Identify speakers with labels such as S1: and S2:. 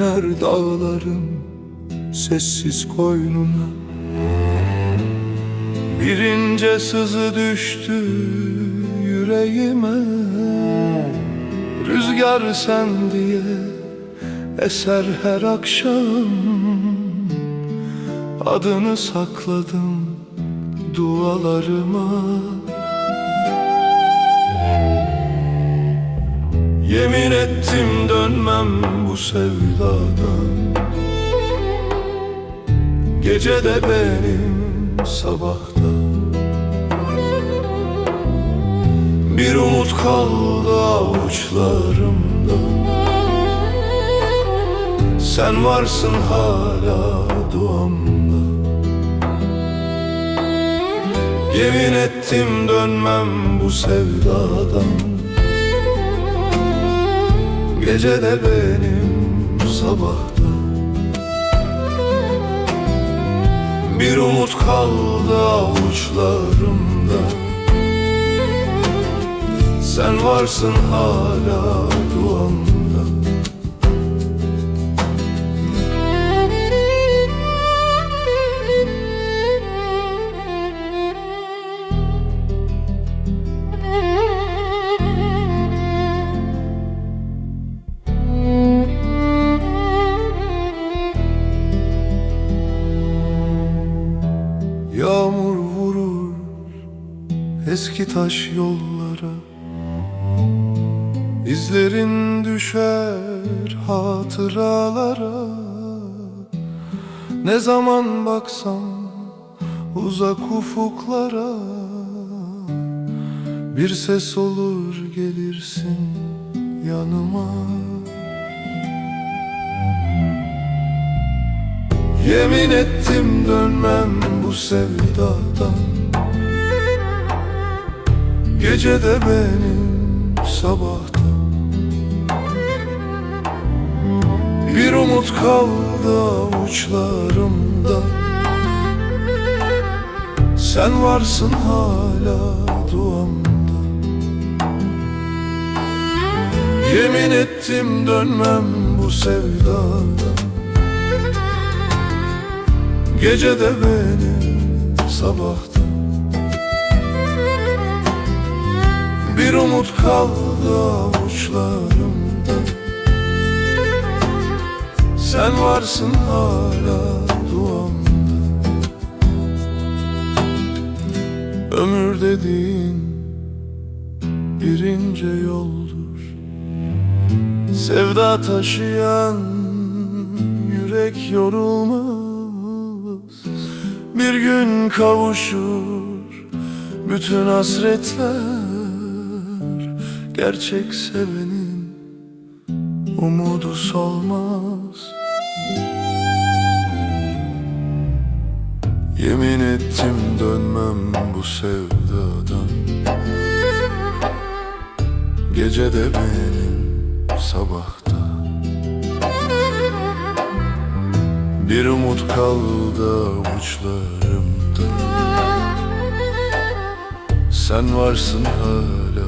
S1: iner dağların sessiz koynuna. Bir ince sızı düştü yüreğime, rüzgar sen diye eser her akşam. Adını sakladım dualarıma. Yemin ettim dönmem bu sevdadan. Gece de benim, sabahta bir umut kaldı avuçlarımda. Sen varsın hala duamda. Yemin ettim dönmem bu sevdadan. Gece de benim, sabahta bir umut kaldı avuçlarımda. Sen varsın hala duamda. Yağmur vurur eski taş yollara, İzlerin düşer hatıralara. Ne zaman baksam uzak ufuklara, bir ses olur gelirsin yanıma. Yemin ettim dönmem bu sevdadan. Gece de benim, sabahta bir umut kaldı avuçlarımda. Sen varsın hala duamda. Yemin ettim dönmem bu sevdadan. Gece de benim, sabahta bir umut kaldı avuçlarımda. Sen varsın hala duamda. Ömür dediğin bir ince yoldur. Sevda taşıyan yürek yorulmaz. Bir gün kavuşur bütün hasretler. Gerçek sevenin umudu solmaz. Yemin ettim dönmem bu sevdadan. Gece de benim, sabahta bir umut kaldı avuçlarımda. Sen varsın hala